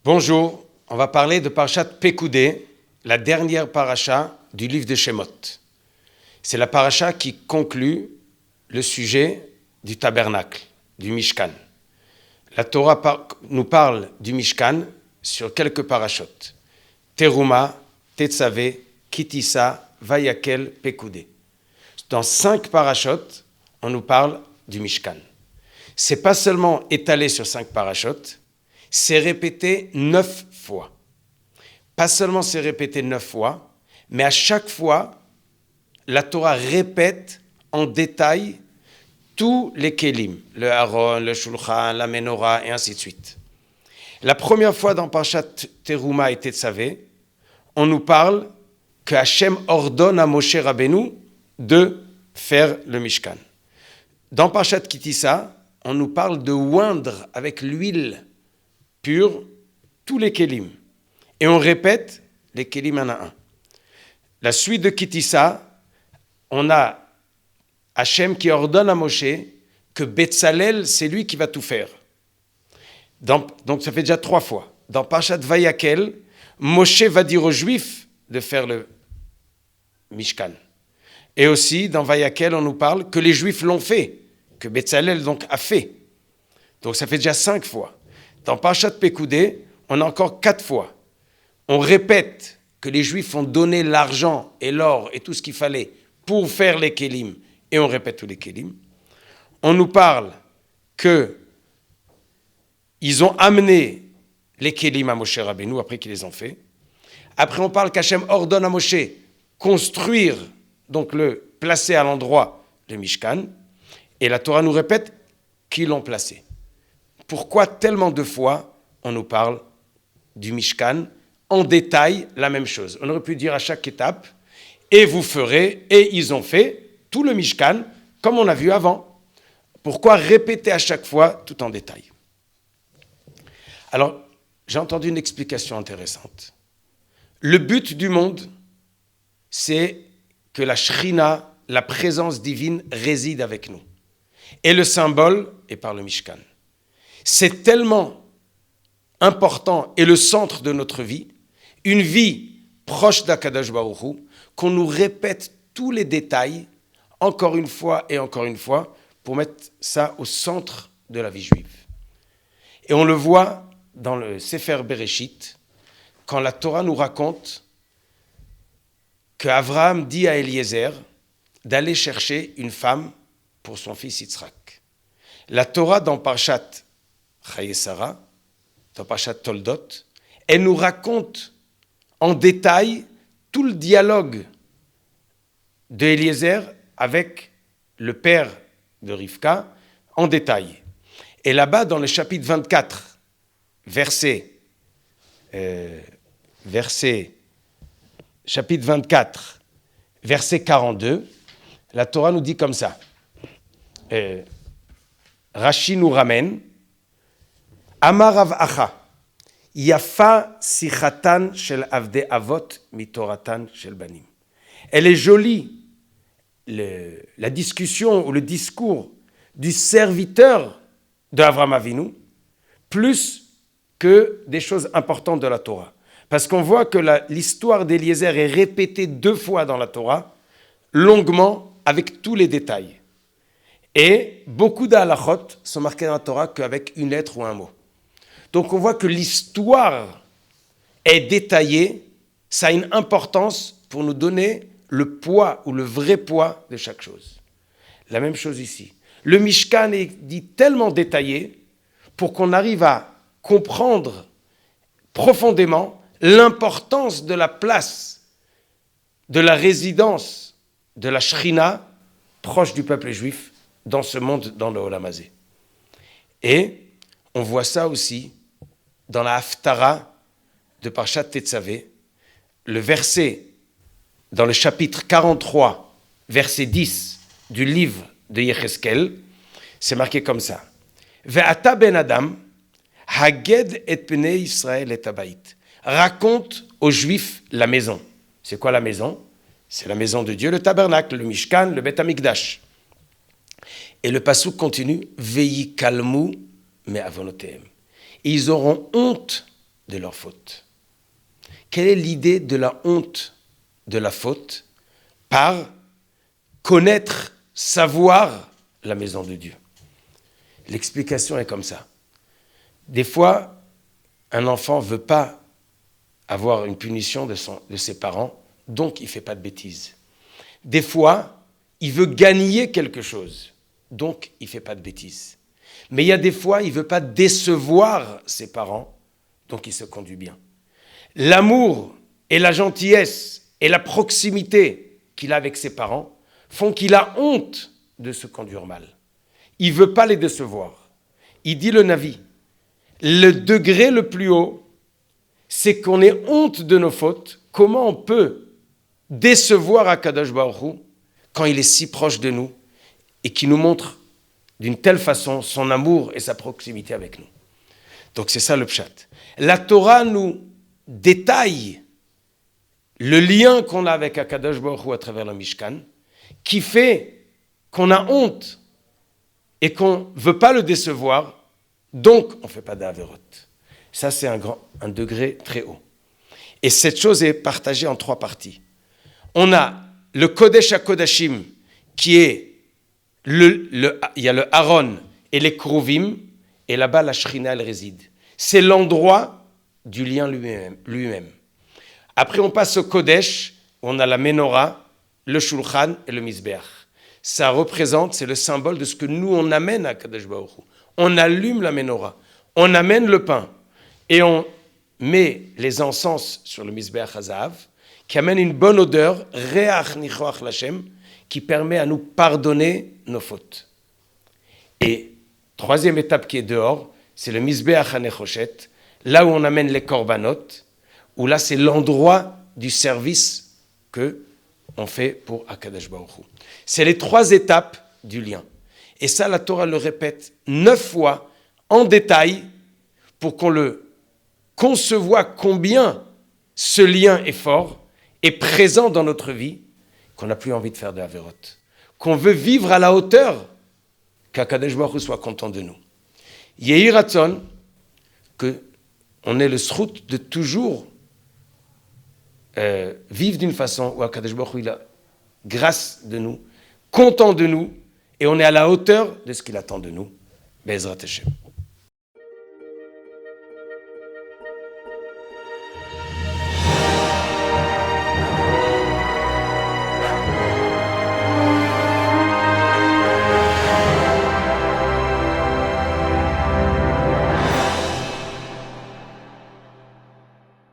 Bonjour, on va parler de Parashat Pekoudé, la dernière paracha du livre de Shemot. C'est la paracha qui conclut le sujet du tabernacle, du Mishkan. La Torah nous parle du Mishkan sur quelques parachutes. Teruma, Tetzavé, Kitissa, Vayakel, Pekoudé. Dans 5 parachutes, on nous parle du Mishkan. C'est pas seulement étalé sur 5 parachutes, c'est répété 9 fois. Pas seulement c'est répété 9 fois, mais à chaque fois, la Torah répète en détail tous les kelim, le Aaron, le Shulchan, la Menorah, et ainsi de suite. La première fois dans Parashat Teruma et Tetzavé, on nous parle que Hachem ordonne à Moshe Rabbeinu de faire le Mishkan. Dans Parashat Kitissa, on nous parle de oindre avec l'huile pure tous les kelim. Et on répète les kelim un à un. La suite de Kitissa, on a Hachem qui ordonne à Moshe que Betzalel, c'est lui qui va tout faire. Donc ça fait déjà 3 fois. Dans Parashat Vayakel, Moshe va dire aux Juifs de faire le Mishkan. Et aussi, dans Vayakel, on nous parle que les Juifs l'ont fait, que Betzalel donc a fait. Donc ça fait déjà 5 fois. Dans Parashat Pekoudé, on a encore 4 fois. On répète que les Juifs ont donné l'argent et l'or et tout ce qu'il fallait pour faire les kelim, et on répète tous les kelim. On nous parle que ils ont amené les kelim à Moshe Rabbeinu après qu'ils les ont fait. Après, on parle qu'Hachem ordonne à Moshe construire, donc le placer à l'endroit le Mishkan, et la Torah nous répète qu'ils l'ont placé. Pourquoi tellement de fois on nous parle du Mishkan en détail la même chose? On aurait pu dire à chaque étape, et vous ferez, et ils ont fait tout le Mishkan comme on a vu avant. Pourquoi répéter à chaque fois tout en détail? Alors, j'ai entendu une explication intéressante. Le but du monde, c'est que la Shrina, la présence divine, réside avec nous. Et le symbole est par le Mishkan. C'est tellement important et le centre de notre vie, une vie proche d'Akadosh Baruch Hu, qu'on nous répète tous les détails, encore une fois et encore une fois, pour mettre ça au centre de la vie juive. Et on le voit dans le Sefer Bereshit, quand la Torah nous raconte qu'Abraham dit à Eliezer d'aller chercher une femme pour son fils Yitzhak. La Torah dans Parashat Chaye Sarah, dans Parashat Toldot, elle nous raconte en détail tout le dialogue de Eliezer avec le père de Rivka en détail. Et là-bas, dans le chapitre 24, chapitre 24, verset 42, la Torah nous dit comme ça. Rashi nous ramène Amar Rav Acha, Yafa sichatan shel avdei avot mitoratan shel banim. Elle est jolie, la discussion ou le discours du serviteur d'Avraham Avinu, plus que des choses importantes de la Torah. Parce qu'on voit que l'histoire d'Eliezer est répétée 2 fois dans la Torah, longuement, avec tous les détails. Et beaucoup d'halachot sont marqués dans la Torah qu'avec une lettre ou un mot. Donc on voit que l'histoire est détaillée, ça a une importance pour nous donner le poids ou le vrai poids de chaque chose. La même chose ici. Le Mishkan est dit tellement détaillé pour qu'on arrive à comprendre profondément l'importance de la place, de la résidence de la Shrina proche du peuple juif dans ce monde, dans le Olam Hazé. Et on voit ça aussi dans la Haftara de Parashat Tetzavé, le verset dans le chapitre 43, verset 10 du livre de Yecheskel, c'est marqué comme ça. Ve'ata ben Adam, haged et pnei Israël et habayit. Raconte aux Juifs la maison. C'est quoi la maison? C'est la maison de Dieu, le tabernacle, le Mishkan, le Beth Amikdash. Et le passouk continue, Veyi kalmu me avonotehem. Ils auront honte de leur faute. Quelle est l'idée de la honte de la faute? Par connaître, savoir la maison de Dieu. L'explication est comme ça. Des fois, un enfant ne veut pas avoir une punition de ses parents, donc il ne fait pas de bêtises. Des fois, il veut gagner quelque chose, donc il ne fait pas de bêtises. Mais il y a des fois, il ne veut pas décevoir ses parents, donc il se conduit bien. L'amour et la gentillesse et la proximité qu'il a avec ses parents font qu'il a honte de se conduire mal. Il ne veut pas les décevoir. Il dit le Navi, le degré le plus haut, c'est qu'on ait honte de nos fautes. Comment on peut décevoir Akadosh Baruch Hu quand il est si proche de nous et qui nous montre d'une telle façon son amour et sa proximité avec nous. Donc c'est ça le pshat. La Torah nous détaille le lien qu'on a avec Akadosh Baruch Hu à travers le Mishkan, qui fait qu'on a honte et qu'on ne veut pas le décevoir, donc on ne fait pas d'Averot. Ça, c'est un degré très haut. Et cette chose est partagée en 3 parties. On a le Kodesh HaKodashim, qui est il y a le Aaron et les Kruvim, et là-bas la Shrina, elle réside. C'est l'endroit du lien lui-même. Après, on passe au Kodesh, où on a la Menorah, le Shulchan et le Mizbeach. Ça représente, c'est le symbole de ce que nous, on amène à Kadosh Baruch Hu. On allume la Menorah, on amène le pain, et on met les encens sur le Mizbeach HaZahav, qui amène une bonne odeur, Reach Nichoach Lashem, qui permet à nous pardonner nos fautes. Et 3e étape qui est dehors, c'est le Mizbeach HaNechoshet, là où on amène les korbanot, où là c'est l'endroit du service que on fait pour Akadosh Baruch Hu. C'est les 3 étapes du lien. Et ça, la Torah le répète 9 fois en détail pour qu'on le concevoie combien ce lien est fort et présent dans notre vie, qu'on n'a plus envie de faire de Averot, qu'on veut vivre à la hauteur qu'Akadosh Baruch Hu soit content de nous. Yehi Ratzon, qu'on ait le srout de toujours vivre d'une façon où Akadosh Baruch Hu il a grâce de nous, content de nous, et on est à la hauteur de ce qu'il attend de nous. Be'ezrat Hashem.